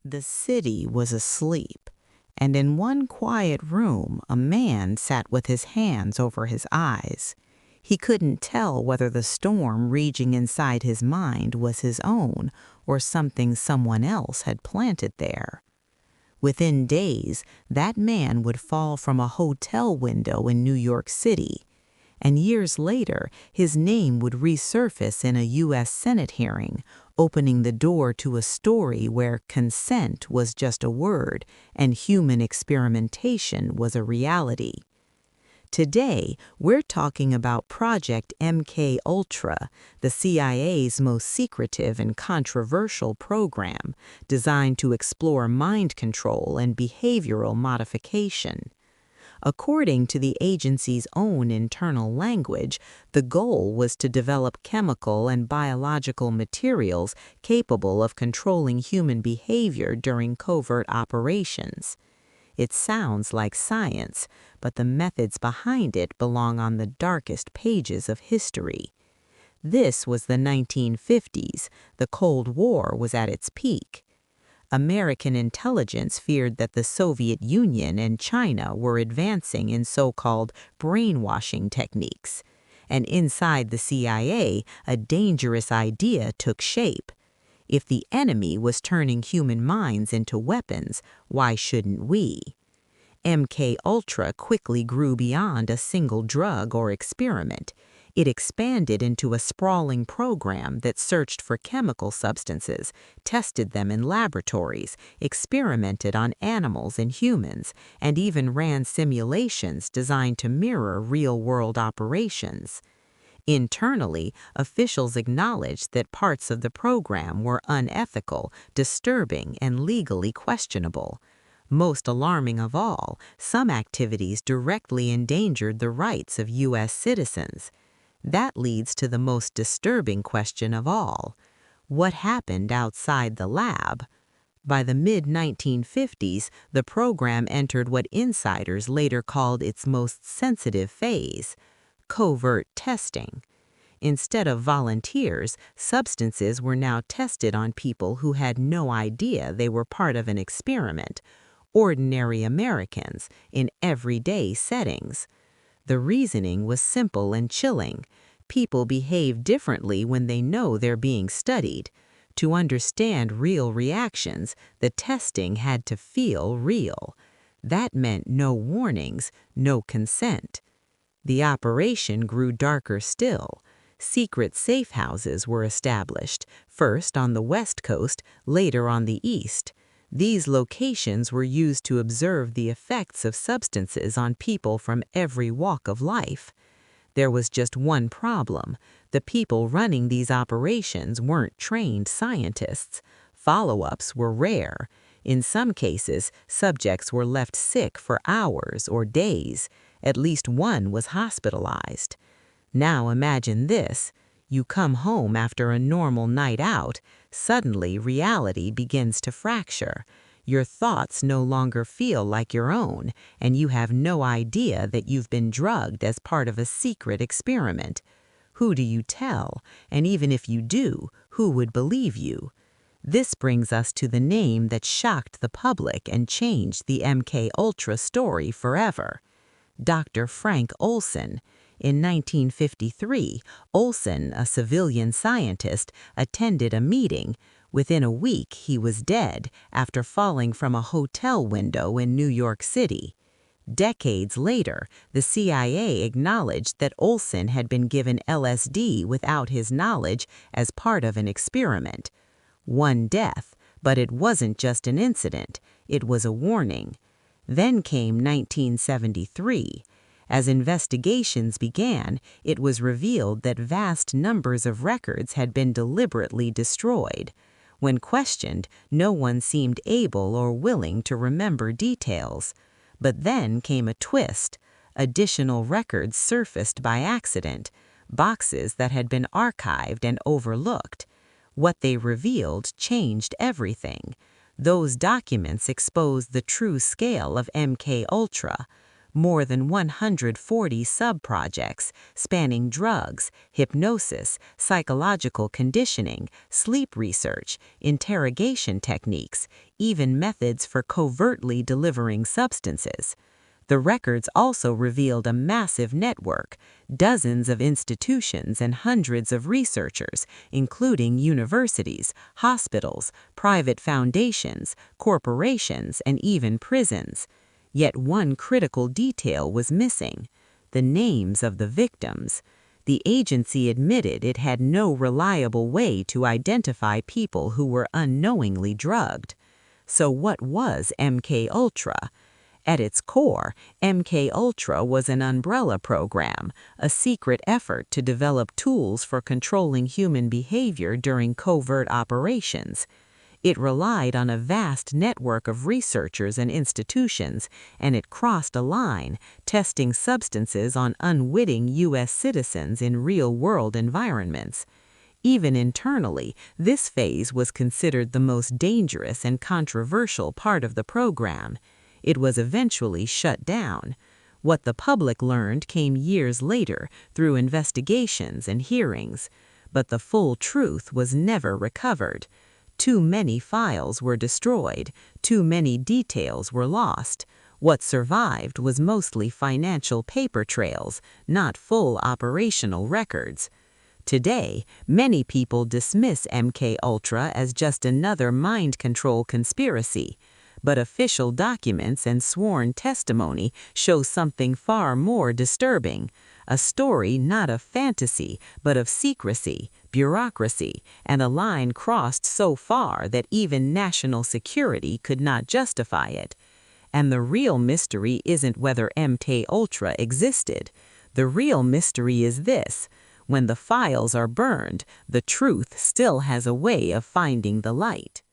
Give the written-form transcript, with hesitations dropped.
The city was asleep, and in one quiet room a man sat with his hands over his eyes. He couldn't tell whether the storm raging inside his mind was his own or something someone else had planted there. Within days, that man would fall from a hotel window in New York City, and years later, his name would resurface in a U.S. Senate hearing, opening the door to a story where consent was just a word and human experimentation was a reality. Today, we're talking about Project MKUltra, the CIA's most secretive and controversial program designed to explore mind control and behavioral modification. According to the agency's own internal language, the goal was to develop chemical and biological materials capable of controlling human behavior during covert operations. It sounds like science, but the methods behind it belong on the darkest pages of history. This was the 1950s. The Cold War was at its peak. American intelligence feared that the Soviet Union and China were advancing in so-called brainwashing techniques. And inside the CIA, a dangerous idea took shape. If the enemy was turning human minds into weapons, why shouldn't we? MKUltra quickly grew beyond a single drug or experiment. It expanded into a sprawling program that searched for chemical substances, tested them in laboratories, experimented on animals and humans, and even ran simulations designed to mirror real-world operations. Internally, officials acknowledged that parts of the program were unethical, disturbing, and legally questionable. Most alarming of all, some activities directly endangered the rights of U.S. citizens. That leads to the most disturbing question of all. What happened outside the lab? By the mid-1950s, the program entered what insiders later called its most sensitive phase: covert testing. Instead of volunteers, substances were now tested on people who had no idea they were part of an experiment, ordinary Americans in everyday settings. The reasoning was simple and chilling. People behave differently when they know they're being studied. To understand real reactions, the testing had to feel real. That meant no warnings, no consent. The operation grew darker still. Secret safehouses were established, first on the West Coast, later on the East. These locations were used to observe the effects of substances on people from every walk of life. There was just one problem. The people running these operations weren't trained scientists. Follow-ups were rare. In some cases, subjects were left sick for hours or days. At least one was hospitalized. Now imagine this. You come home after a normal night out. Suddenly, reality begins to fracture. Your thoughts no longer feel like your own, and you have no idea that you've been drugged as part of a secret experiment. Who do you tell? And even if you do, who would believe you? This brings us to the name that shocked the public and changed the MKUltra story forever: Dr. Frank Olson. In 1953, Olson, a civilian scientist, attended a meeting. Within a week, he was dead after falling from a hotel window in New York City. Decades later, the CIA acknowledged that Olson had been given LSD without his knowledge as part of an experiment. One death, but it wasn't just an incident, it was a warning. Then came 1973. As investigations began, it was revealed that vast numbers of records had been deliberately destroyed. When questioned, no one seemed able or willing to remember details. But then came a twist. Additional records surfaced by accident, boxes that had been archived and overlooked. What they revealed changed everything. Those documents exposed the true scale of MKUltra. more than 140 sub-projects spanning drugs, hypnosis, psychological conditioning, sleep research, interrogation techniques, even methods for covertly delivering substances. The records also revealed a massive network, dozens of institutions and hundreds of researchers, including universities, hospitals, private foundations, corporations, and even prisons. Yet one critical detail was missing: the names of the victims. The agency admitted it had no reliable way to identify people who were unknowingly drugged. So what was MKUltra? At its core, MKUltra was an umbrella program, a secret effort to develop tools for controlling human behavior during covert operations. It relied on a vast network of researchers and institutions, and it crossed a line, testing substances on unwitting U.S. citizens in real-world environments. Even internally, this phase was considered the most dangerous and controversial part of the program. It was eventually shut down. What the public learned came years later through investigations and hearings, but the full truth was never recovered. Too many files were destroyed, too many details were lost. What survived was mostly financial paper trails, not full operational records. Today, many people dismiss MKUltra as just another mind control conspiracy. But official documents and sworn testimony show something far more disturbing: a story not of fantasy, but of secrecy, bureaucracy, and a line crossed so far that even national security could not justify it. And the real mystery isn't whether MKUltra existed. The real mystery is this: when the files are burned, the truth still has a way of finding the light.